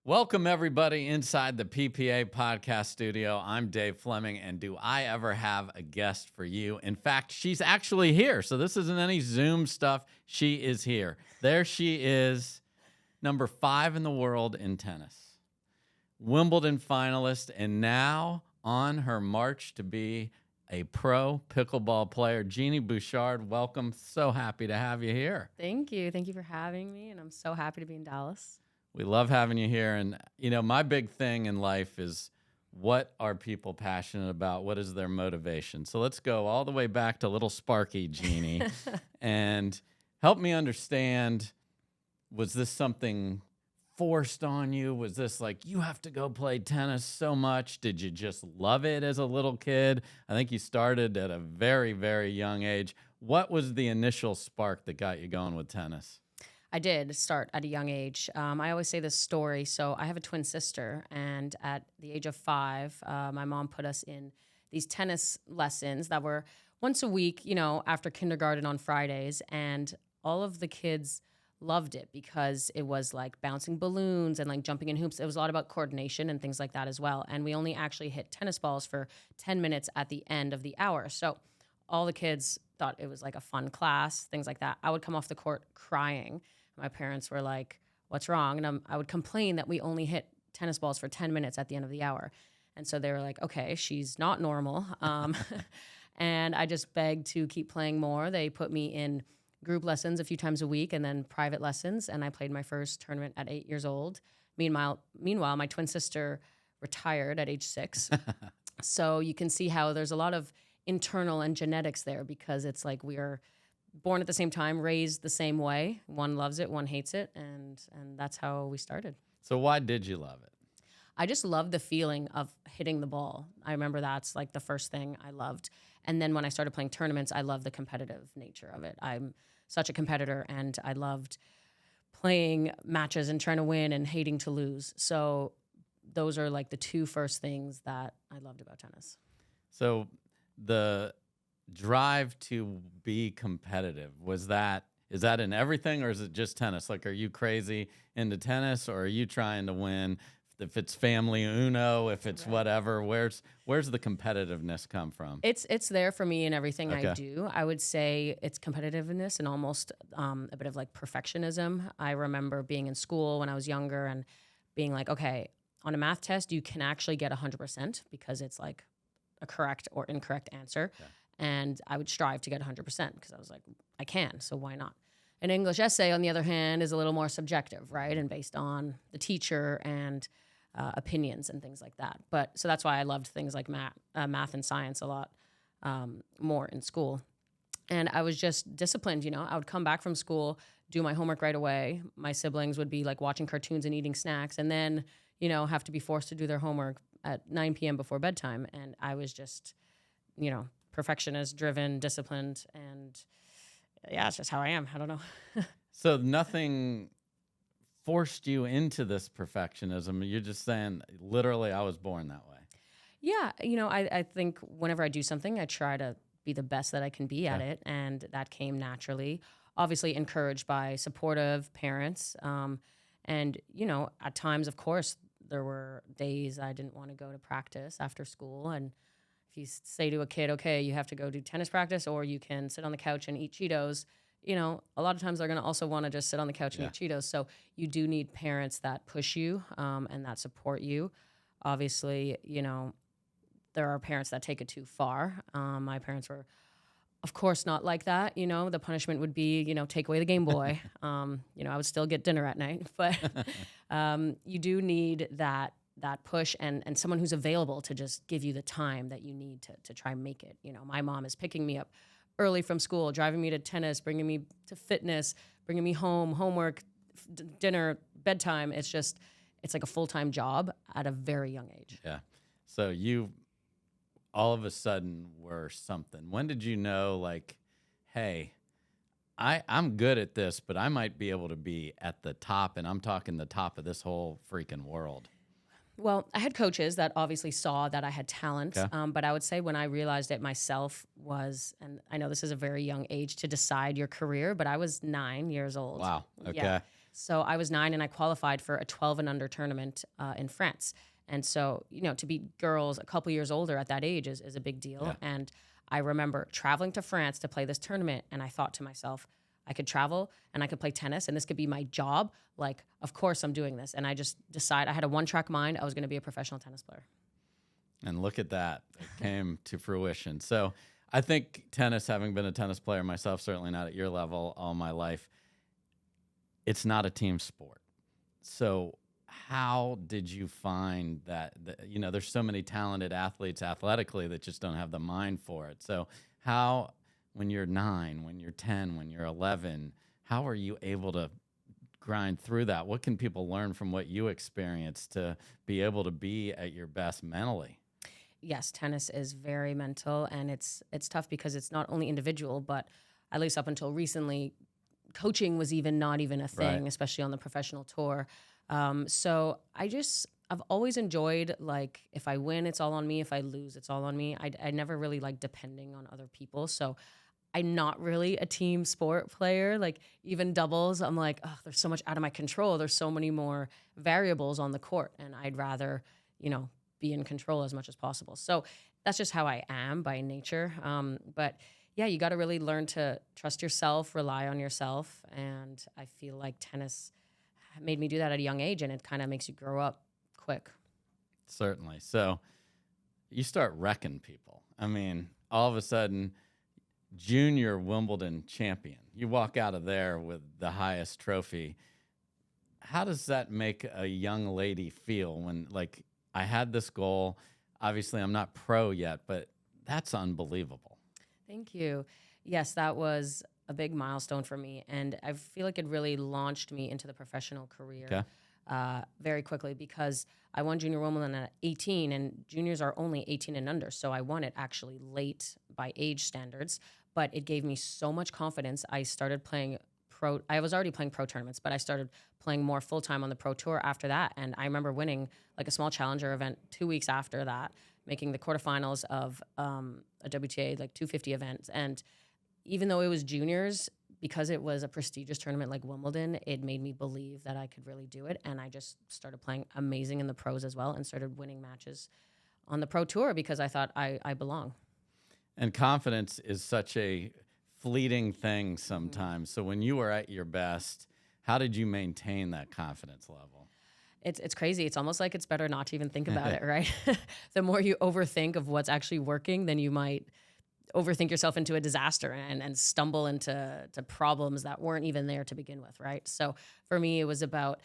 Welcome, everybody, inside the PPA podcast studio. I'm Dave Fleming, and do I ever have a guest for you? In fact, she's actually here, so this isn't any Zoom stuff. She is here. There she is, number 5 in the world in tennis, Wimbledon finalist, and now on her march to be a pro pickleball player. Genie Bouchard, welcome. So happy to have you here. Thank you. Thank you for having me, and I'm so happy to be in Dallas. We love having you here. And, you know, my big thing in life is what are people passionate about? What is their motivation? So let's go all the way back to little Sparky Genie and help me understand, was this something forced on you? Was this like, you have to go play tennis so much? Did you just love it as a little kid? I think you started at a very, very young age. What was the initial spark that got you going with tennis? I did start at a young age. I always say this story. So I have a twin sister, and at the age of 5, my mom put us in these tennis lessons that were once a week, you know, after kindergarten on Fridays. And all of the kids loved it because it was like bouncing balloons and like jumping in hoops. It was a lot about coordination and things like that as well. And we only actually hit tennis balls for 10 minutes at the end of the hour. So all the kids thought it was like a fun class, things like that. I would come off the court crying. My parents were like, what's wrong? And I would complain that we only hit tennis balls for 10 minutes at the end of the hour. And so they were like, okay, she's not normal. And I just begged to keep playing more. They put me in group lessons a few times a week and then private lessons. And I played my first tournament at 8 years old. Meanwhile, my twin sister retired at age 6. So you can see how there's a lot of internal and genetics there, because it's like we are born at the same time, raised the same way. One loves it, one hates it, and that's how we started. So why did you love it? I just loved the feeling of hitting the ball. I remember that's like the first thing I loved. And then when I started playing tournaments, I loved the competitive nature of it. I'm such a competitor, and I loved playing matches and trying to win and hating to lose. So those are like the two first things that I loved about tennis. So the drive to be competitive, is that in everything, or is it just tennis? Like, are you crazy into tennis, or are you trying to win? If it's family Uno, if it's whatever, where's the competitiveness come from? It's there for me in everything Okay. I do. I would say it's competitiveness and almost a bit of like perfectionism. I remember being in school when I was younger and being like, okay, on a math test, you can actually get 100% because it's like a correct or incorrect answer. Yeah. And I would strive to get 100% because I was like, I can, so why not? An English essay, on the other hand, is a little more subjective, right? And based on the teacher and opinions and things like that. But so that's why I loved things like math and science a lot more in school. And I was just disciplined, you know. I would come back from school, do my homework right away. My siblings would be like watching cartoons and eating snacks, and then, you know, have to be forced to do their homework at 9 p.m. before bedtime. And I was just, you know, perfectionist, driven, disciplined, and yeah, it's just how I am. I don't know. So nothing forced you into this perfectionism. You're just saying, literally, I was born that way. Yeah, you know, I think whenever I do something, I try to be the best that I can be at it, and that came naturally. Obviously encouraged by supportive parents. And, you know, at times, of course, there were days I didn't want to go to practice after school, and if you say to a kid, okay, you have to go do tennis practice or you can sit on the couch and eat Cheetos, you know, a lot of times they're going to also want to just sit on the couch and eat Cheetos. So you do need parents that push you and that support you. Obviously, you know, there are parents that take it too far. My parents were, of course, not like that. You know, the punishment would be, you know, take away the Game Boy. You know, I would still get dinner at night. But you do need that push and someone who's available to just give you the time that you need to try and make it. You know, my mom is picking me up early from school, driving me to tennis, bringing me to fitness, bringing me home, homework, dinner, bedtime. It's like a full-time job at a very young age. Yeah. So you all of a sudden were something. When did you know, like, hey, I'm good at this, but I might be able to be at the top, and I'm talking the top of this whole freaking world? Well, I had coaches that obviously saw that I had talent, Okay. but I would say when I realized it myself was, and I know this is a very young age to decide your career, but I was 9 years old. Wow. Okay. Yeah. So I was 9 and I qualified for a 12 and under tournament in France. And so, to beat girls a couple years older at that age is a big deal. Yeah. And I remember traveling to France to play this tournament. And I thought to myself, I could travel and I could play tennis and this could be my job. Like, of course I'm doing this. And I just decided, I had a one-track mind. I was going to be a professional tennis player. And look at that. It came to fruition. So I think tennis, having been a tennis player myself, certainly not at your level all my life, it's not a team sport. So how did you find that, there's so many talented athletes athletically that just don't have the mind for it. So how, when you're 9, when you're 10, when you're 11, how are you able to grind through that? What can people learn from what you experienced to be able to be at your best mentally? Yes, tennis is very mental, and it's tough because it's not only individual, but at least up until recently, coaching was not even a thing, Right. especially on the professional tour. So I've always enjoyed, like, if I win, it's all on me. If I lose, it's all on me. I never really like depending on other people. So I'm not really a team sport player. Like, even doubles, I'm like, oh, there's so much out of my control. There's so many more variables on the court, and I'd rather, be in control as much as possible. So that's just how I am by nature. But yeah, you got to really learn to trust yourself, rely on yourself. And I feel like tennis made me do that at a young age, and it kind of makes you grow up quick. Certainly. So you start wrecking people. I mean, all of a sudden, junior Wimbledon champion. You walk out of there with the highest trophy. How does that make a young lady feel when, like, I had this goal? Obviously, I'm not pro yet, but that's unbelievable. Thank you. Yes, that was a big milestone for me, and I feel like it really launched me into the professional career. Okay. Very quickly, because I won Junior Wimbledon at 18, and juniors are only 18 and under. So I won it actually late by age standards, but it gave me so much confidence. I started playing pro. I was already playing pro tournaments, but I started playing more full time on the pro tour after that. And I remember winning like a small challenger event 2 weeks after that, making the quarterfinals of a WTA like 250 event. And even though it was juniors, because it was a prestigious tournament like Wimbledon, it made me believe that I could really do it. And I just started playing amazing in the pros as well, and started winning matches on the pro tour because I thought I belong. And confidence is such a fleeting thing sometimes. So when you were at your best, how did you maintain that confidence level? It's crazy. It's almost like it's better not to even think about it, right? The more you overthink of what's actually working, then you might overthink yourself into a disaster and stumble into problems that weren't even there to begin with, right? So for me, it was about,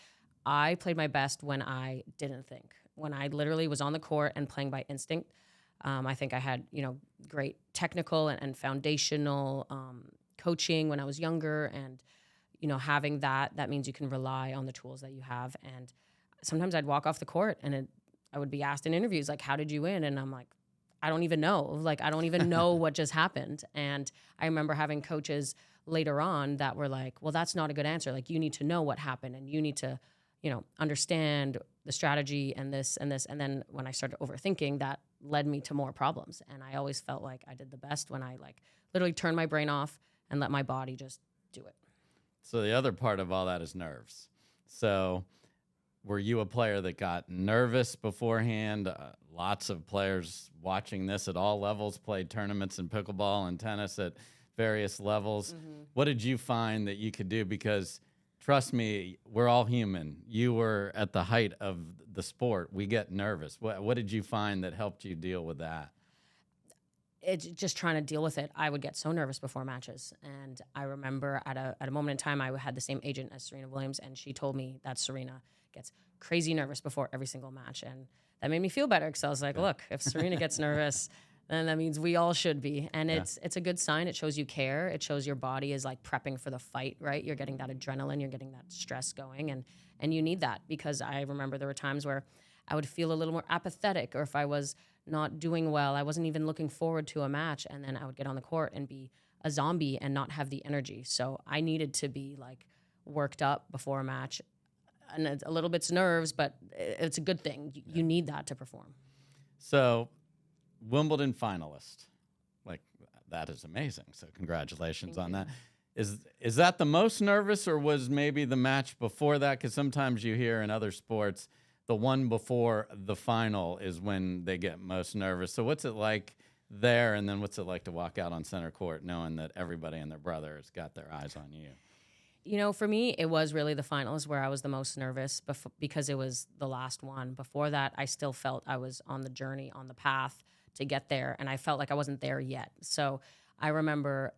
I played my best when I didn't think, when I literally was on the court and playing by instinct. I think I had, great technical and foundational coaching when I was younger, and, having that means you can rely on the tools that you have. And sometimes I'd walk off the court and I would be asked in interviews, like, how did you win? And I'm like, I don't even know. Like, I don't even know what just happened. And I remember having coaches later on that were like, well, that's not a good answer. Like, you need to know what happened, and you need to, understand the strategy and this and this. And then when I started overthinking, that led me to more problems. And I always felt like I did the best when I literally turned my brain off and let my body just do it. So the other part of all that is nerves. So were you a player that got nervous beforehand? Lots of players watching this at all levels played tournaments in pickleball and tennis at various levels. Mm-hmm. What did you find that you could do? Because trust me, we're all human. You were at the height of the sport. We get nervous. What did you find that helped you deal with that? It's just trying to deal with it. I would get so nervous before matches. And I remember at a moment in time, I had the same agent as Serena Williams, and she told me that Serena gets crazy nervous before every single match. And that made me feel better, because I was like, look, if Serena gets nervous, then that means we all should be. And it's a good sign. It shows you care. It shows your body is like prepping for the fight, right? You're getting that adrenaline, you're getting that stress going, and you need that, because I remember there were times where I would feel a little more apathetic, or if I was not doing well, I wasn't even looking forward to a match, and then I would get on the court and be a zombie and not have the energy. So I needed to be like worked up before a match, and it's a little bit's nerves, but it's a good thing. You need that to perform. So Wimbledon finalist, like, that is amazing. So congratulations on that. Is that the most nervous, or was maybe the match before that? Because sometimes you hear in other sports, the one before the final is when they get most nervous. So what's it like there, and then what's it like to walk out on center court knowing that everybody and their brother has got their eyes on you? You know, for me, it was really the finals where I was the most nervous because it was the last one. Before that, I still felt I was on the journey, on the path to get there, and I felt like I wasn't there yet. So I remember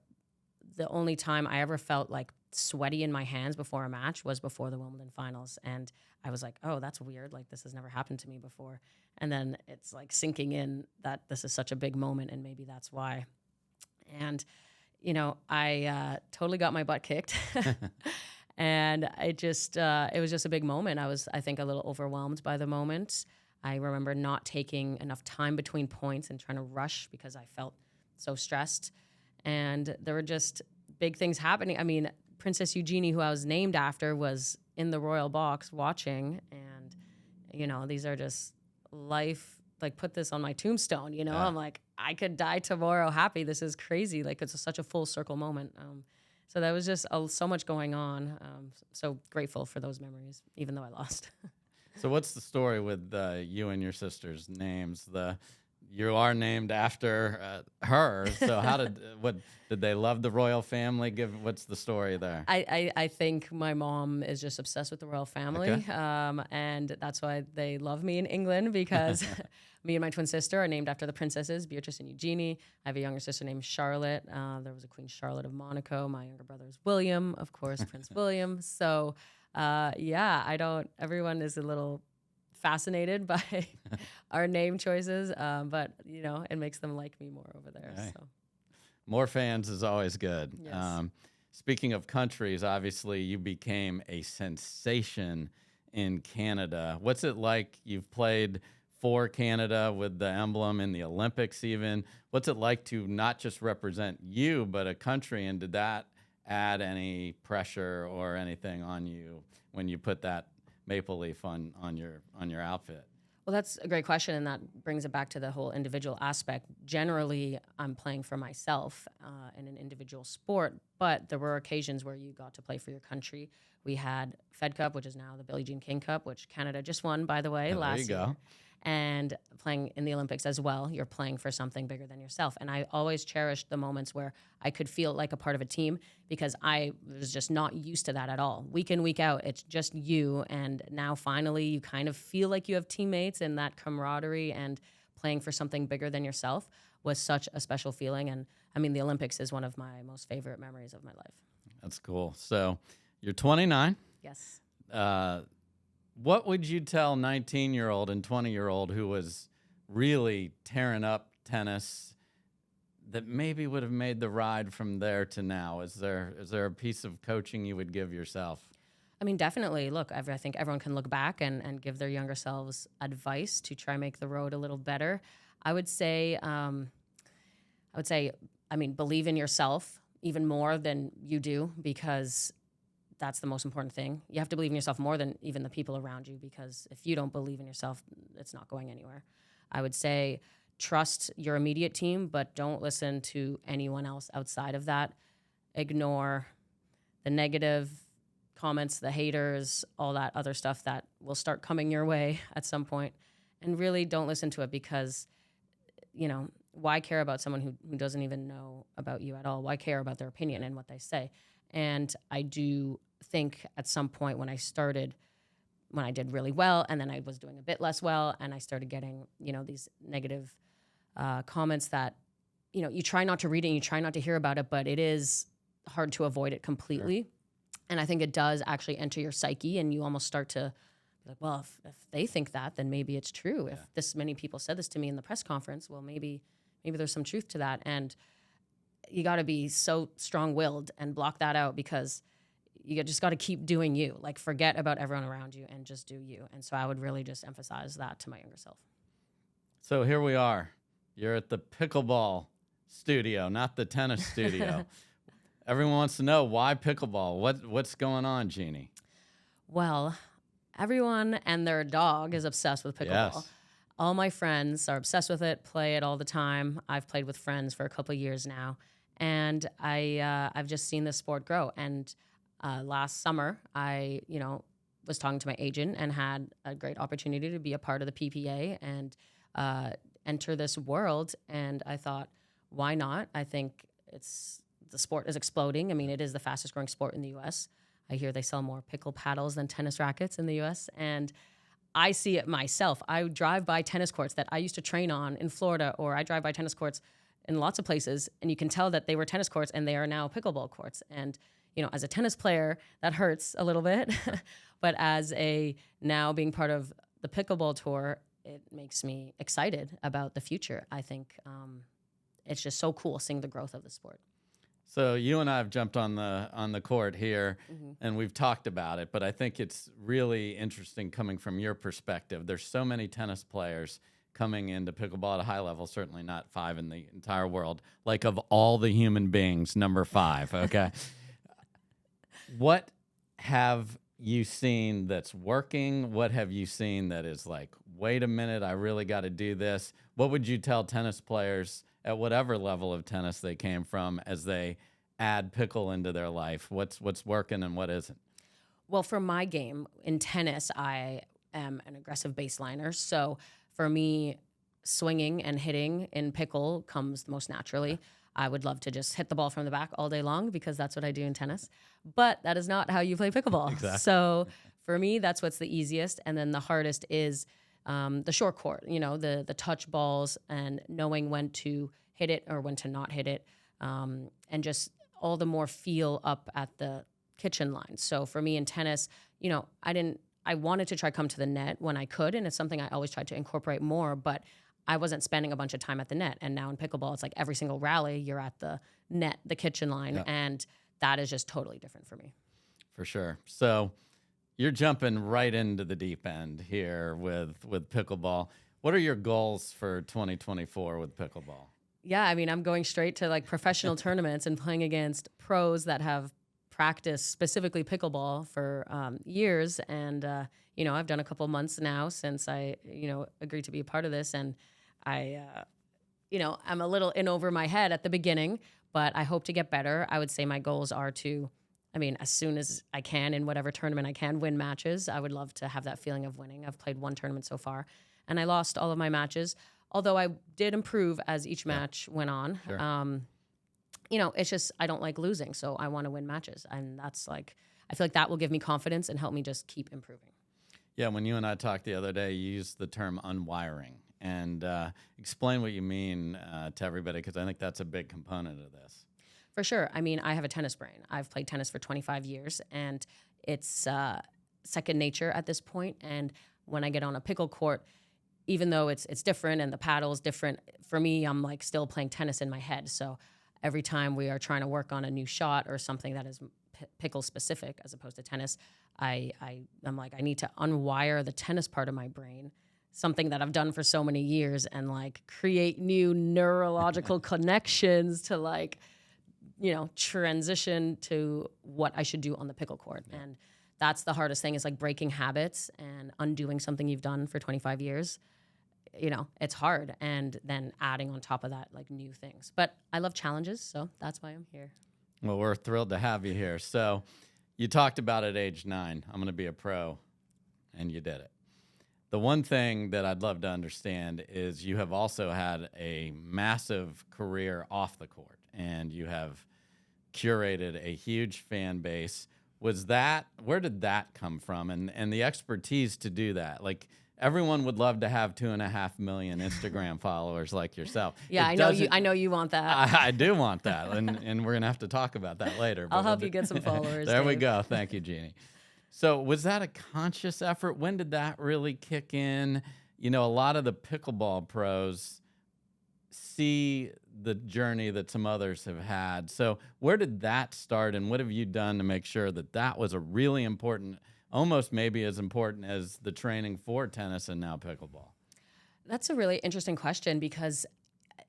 the only time I ever felt like sweaty in my hands before a match was before the Wimbledon finals. And I was like, oh, that's weird. Like, this has never happened to me before. And then it's like sinking in that this is such a big moment, and maybe that's why. And you know, I totally got my butt kicked. And it was just a big moment. I was, I think, a little overwhelmed by the moment. I remember not taking enough time between points and trying to rush because I felt so stressed. And there were just big things happening. I mean, Princess Eugenie, who I was named after, was in the royal box watching. And, you know, these are just life, like, put this on my tombstone, you know? Yeah. I'm like, I could die tomorrow happy. This is crazy. Like, it's such a full circle moment. So that was just so much going on. So grateful for those memories, even though I lost. So what's the story with you and your sister's names? You are named after her. So what did they love the royal family? What's the story there? I think my mom is just obsessed with the royal family. Okay. And that's why they love me in England, because me and my twin sister are named after the princesses, Beatrice and Eugenie. I have a younger sister named Charlotte. There was a Queen Charlotte of Monaco. My younger brother is William, of course, Prince William. So everyone is a little fascinated by our name choices, but you know, it makes them like me more over there. Right. So More fans is always good. Yes. Speaking of countries, obviously you became a sensation in Canada. What's it like? You've played for Canada with the emblem in the Olympics even. What's it like to not just represent you, but a country? And did that add any pressure or anything on you when you put that maple leaf on your outfit? Well, that's a great question, and that brings it back to the whole individual aspect. Generally, I'm playing for myself in an individual sport, but there were occasions where you got to play for your country. We had Fed Cup, which is now the Billie Jean King Cup, which Canada just won, by the way, last year. There you go. And playing in the Olympics as well, you're playing for something bigger than yourself. And I always cherished the moments where I could feel like a part of a team, because I was just not used to that at all. Week in, week out, it's just you. And now finally you kind of feel like you have teammates, and that camaraderie and playing for something bigger than yourself was such a special feeling. And I mean, the Olympics is one of my most favorite memories of my life. That's cool. So you're 29. Yes. What would you tell 19-year-old and 20-year-old who was really tearing up tennis that maybe would have made the ride from there to now? Is there a piece of coaching you would give yourself? I mean, definitely. Look, I think everyone can look back and give their younger selves advice to try make the road a little better. I would say, believe in yourself even more than you do, because that's the most important thing. You have to believe in yourself more than even the people around you, because if you don't believe in yourself, it's not going anywhere. I would say trust your immediate team, but don't listen to anyone else outside of that. Ignore the negative comments, the haters, all that other stuff that will start coming your way at some point. And really don't listen to it, because, you know, why care about someone who doesn't even know about you at all? Why care about their opinion and what they say? And I do think at some point when I did really well, and then I was doing a bit less well, and I started getting, you know, these negative comments that, you know, you try not to read it and you try not to hear about it, but it is hard to avoid it completely. Sure. And I think it does actually enter your psyche, and you almost start to be like, well, if they think that, then maybe it's true. Yeah. If this many people said this to me in the press conference, well, maybe there's some truth to that. And you got to be so strong-willed and block that out, because you just got to keep doing you. Like, forget about everyone around you and just do you. And so I would really just emphasize that to my younger self. So here we are. You're at the Pickleball studio, not the tennis studio. Everyone wants to know, why pickleball? What's going on, Genie? Well, everyone and their dog is obsessed with pickleball. Yes. All my friends are obsessed with it, play it all the time. I've played with friends for a couple of years now. And I've just seen this sport grow. And last summer, I was talking to my agent and had a great opportunity to be a part of the PPA and enter this world. And I thought, why not? I think the sport is exploding. I mean, it is the fastest growing sport in the U.S. I hear they sell more pickle paddles than tennis rackets in the U.S. And I see it myself. I drive by tennis courts that I used to train on in Florida, or I drive by tennis courts in lots of places, and you can tell that they were tennis courts and they are now pickleball courts. And, as a tennis player, that hurts a little bit. But as now being part of the pickleball tour, it makes me excited about the future. I think it's just so cool seeing the growth of the sport. So you and I have jumped on the court here, and we've talked about it, but I think it's really interesting coming from your perspective. There's so many tennis players coming into pickleball at a high level, certainly not 5 in the entire world, like of all the human beings, number 5, okay? What have you seen that's working? What have you seen that is like, wait a minute, I really got to do this? What would you tell tennis players at whatever level of tennis they came from as they add pickle into their life? What's working and what isn't? Well, for my game in tennis, I am an aggressive baseliner. So for me, swinging and hitting in pickle comes the most naturally. I would love to just hit the ball from the back all day long because that's what I do in tennis. But that is not how you play pickleball. Exactly. So for me, that's what's the easiest. And then the hardest is the short court, the touch balls and knowing when to hit it or when to not hit it, and just all the more feel up at the kitchen line. So for me in tennis, I wanted to try come to the net when I could, and it's something I always tried to incorporate more, but I wasn't spending a bunch of time at the net. And now in pickleball, it's like every single rally, you're at the net, the kitchen line, and that is just totally different for me. For sure. So you're jumping right into the deep end here with pickleball. What are your goals for 2024 with pickleball? Yeah, I mean, I'm going straight to like professional tournaments and playing against pros that have practiced specifically pickleball for years. And, I've done a couple months now since I, agreed to be a part of this. And I'm a little in over my head at the beginning, but I hope to get better. I would say my goals are to, as soon as I can in whatever tournament I can, win matches. I would love to have that feeling of winning. I've played one tournament so far, and I lost all of my matches, although I did improve as each match went on. Sure. It's just I don't like losing, so I want to win matches. And that's I feel like that will give me confidence and help me just keep improving. Yeah, when you and I talked the other day, you used the term unwiring. And explain what you mean to everybody, because I think that's a big component of this. For sure. I have a tennis brain. I've played tennis for 25 years, and it's second nature at this point. And when I get on a pickle court, even though it's different and the paddle's different, for me, I'm like still playing tennis in my head. So every time we are trying to work on a new shot or something that is pickle specific as opposed to tennis, I'm like, I need to unwire the tennis part of my brain, something that I've done for so many years, and like create new neurological connections to transition to what I should do on the pickle court. Yeah. And that's the hardest thing, is like breaking habits and undoing something you've done for 25 years. It's hard. And then adding on top of that, like new things. But I love challenges, so that's why I'm here. Well, we're thrilled to have you here. So you talked about at age 9, I'm going to be a pro, and you did it. The one thing that I'd love to understand is you have also had a massive career off the court, and you have curated a huge fan base. Where did that come from? And the expertise to do that? Like, everyone would love to have 2.5 million Instagram followers like yourself. Yeah, I know you want that. I do want that, and we're gonna have to talk about that later. I'll help you get some followers. There Dave. we go. Thank you, Genie. So was that a conscious effort? When did that really kick in? A lot of the pickleball pros see the journey that some others have had. So where did that start, and what have you done to make sure that was a really important, almost maybe as important as the training for tennis and now pickleball? That's a really interesting question, because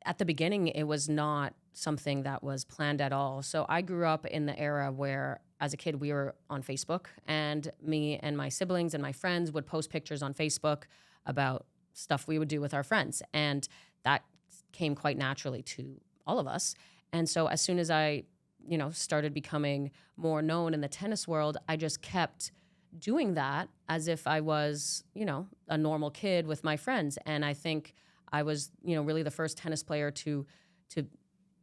at the beginning, it was not something that was planned at all. So I grew up in the era where, as a kid, we were on Facebook, and me and my siblings and my friends would post pictures on Facebook about stuff we would do with our friends. And that came quite naturally to all of us. And so as soon as I, started becoming more known in the tennis world, I just kept doing that as if I was, a normal kid with my friends. And I think I was, really the first tennis player to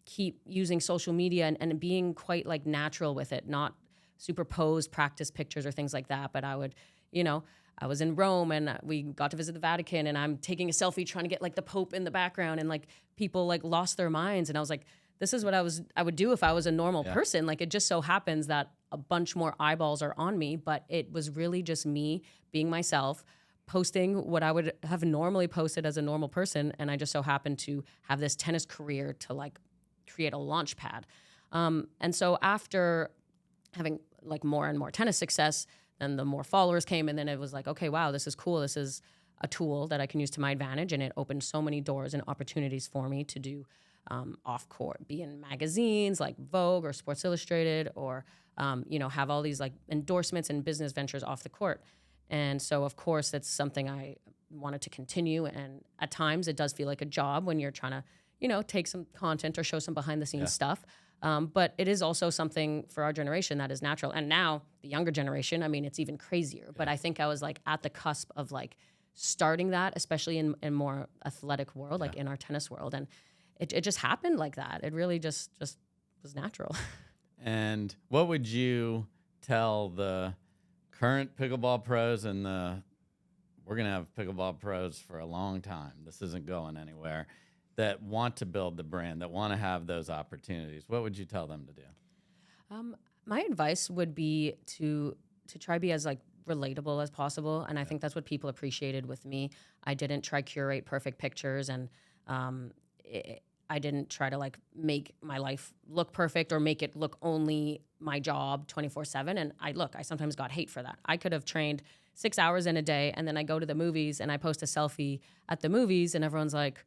keep using social media and being quite like natural with it, not superposed practice pictures or things like that. But I would, I was in Rome and we got to visit the Vatican and I'm taking a selfie trying to get like the Pope in the background, and like people like lost their minds. And I was like, this is what I would do if I was a normal person. Like, it just so happens that a bunch more eyeballs are on me, but it was really just me being myself, posting what I would have normally posted as a normal person. And I just so happened to have this tennis career to like create a launch pad. And so after having like more and more tennis success, then the more followers came, and then it was like, okay, wow, this is cool. This is a tool that I can use to my advantage. And it opened so many doors and opportunities for me to do off court, be in magazines like Vogue or Sports Illustrated, or, have all these like endorsements and business ventures off the court. And so, of course, that's something I wanted to continue. And at times it does feel like a job when you're trying to, take some content or show some behind the scenes stuff. But it is also something for our generation that is natural. And now the younger generation, I mean, it's even crazier. But I think I was like at the cusp of like starting that, especially in more athletic world, like in our tennis world. And it just happened like that. It really just was natural. And what would you tell the current pickleball pros and we're going to have pickleball pros for a long time, this isn't going anywhere, that want to build the brand, that want to have those opportunities? What would you tell them to do? My advice would be to try be as like relatable as possible. And I think that's what people appreciated with me. I didn't try curate perfect pictures, and I didn't try to like make my life look perfect or make it look only my job 24/7. And I sometimes got hate for that. I could have trained 6 hours in a day, and then I go to the movies and I post a selfie at the movies, and everyone's like,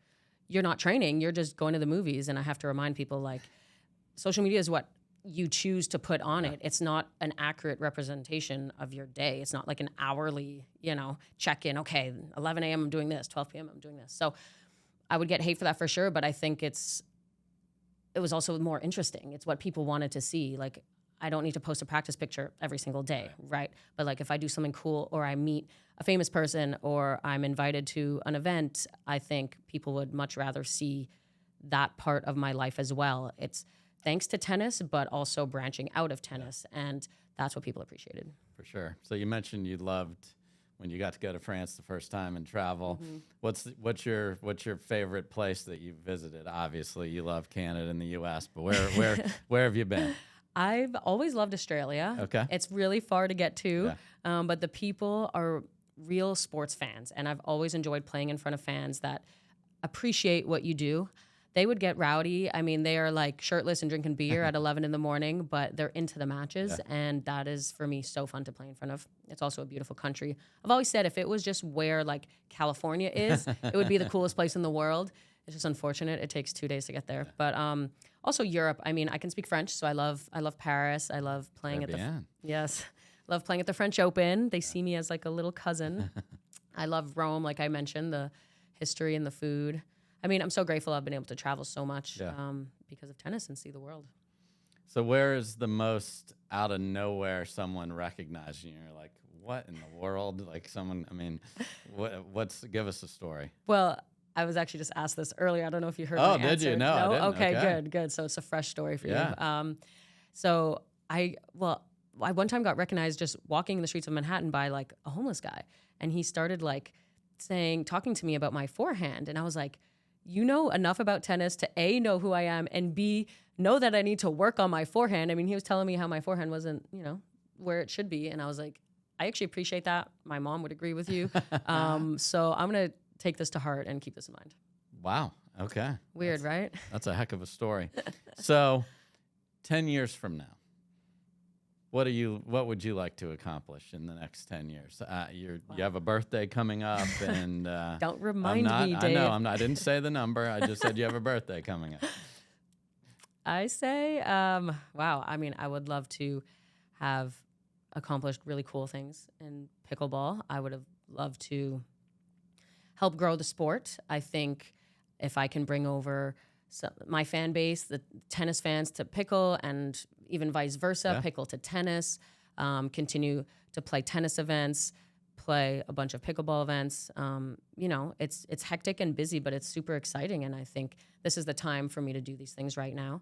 you're not training, you're just going to the movies. And I have to remind people, like, social media is what you choose to put on it. It's not an accurate representation of your day. It's not like an hourly, check-in. Okay, 11 a.m. I'm doing this, 12 p.m. I'm doing this. So I would get hate for that for sure, but I think it was also more interesting. It's what people wanted to see. Like, I don't need to post a practice picture every single day, right? But like if I do something cool, or I meet a famous person, or I'm invited to an event, I think people would much rather see that part of my life as well. It's thanks to tennis, but also branching out of tennis. And that's what people appreciated. For sure. So you mentioned you loved when you got to go to France the first time and travel. Mm-hmm. What's your favorite place that you visited? Obviously, you love Canada and the U.S., but where have you been? I've always loved Australia. Okay. It's really far to get to, but the people are real sports fans, and I've always enjoyed playing in front of fans that appreciate what you do. They would get rowdy. I mean, they are like shirtless and drinking beer at 11 in the morning, but they're into the matches, and that is, for me, so fun to play in front of. It's also a beautiful country. I've always said if it was just where like California is, it would be the coolest place in the world. It's just unfortunate it takes 2 days to get there. But also Europe. I mean, I can speak French, so I love Paris. I love playing at love playing at the French Open. They see me as like a little cousin. I love Rome, like I mentioned, the history and the food. I mean, I'm so grateful I've been able to travel so much because of tennis and see the world. So where is the most out of nowhere someone recognized you? You're like, what in the world? Like someone, I mean, give us a story. Well, I was actually just asked this earlier. I don't know if you heard my answer. Oh, did you? No, I didn't. Okay, good. So it's a fresh story for you. So I one time got recognized just walking in the streets of Manhattan by like a homeless guy. And he started like talking to me about my forehand. And I was like, you know enough about tennis to A, know who I am, and B, know that I need to work on my forehand. I mean, he was telling me how my forehand wasn't, where it should be. And I was like, I actually appreciate that. My mom would agree with you. So I'm going to take this to heart and keep this in mind. Wow. Okay. Weird, right? That's a heck of a story. So 10 years from now, what would you like to accomplish in the next 10 years? You have a birthday coming up, and don't remind me, Dave. I know. I didn't say the number. I just said you have a birthday coming up. I say, wow. I mean, I would love to have accomplished really cool things in pickleball. I would have loved to help grow the sport. I think if I can bring over my fan base, the tennis fans, to Pickle, and even vice versa, Yeah. Pickle to tennis. Continue to play tennis events, play a bunch of pickleball events. It's hectic and busy, but it's super exciting. And I think this is the time for me to do these things right now.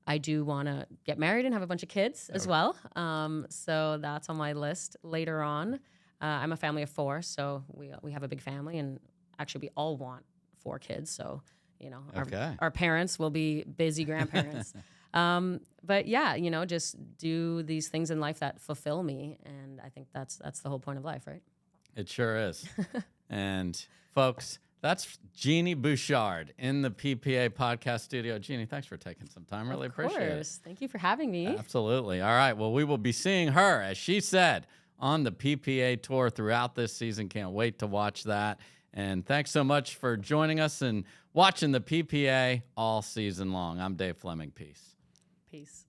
I do want to get married and have a bunch of kids as well. So that's on my list later on. I'm a family of 4, so we have a big family, and actually we all want 4 kids. So, our parents will be busy grandparents. But yeah, just do these things in life that fulfill me. And I think that's the whole point of life, right? It sure is. And folks, that's Genie Bouchard in the PPA podcast studio. Genie, thanks for taking some time. Really appreciate it. Thank you for having me. Absolutely. All right. Well, we will be seeing her, as she said, on the PPA tour throughout this season. Can't wait to watch that. And thanks so much for joining us and watching the PPA all season long. I'm Dave Fleming. Peace. Peace.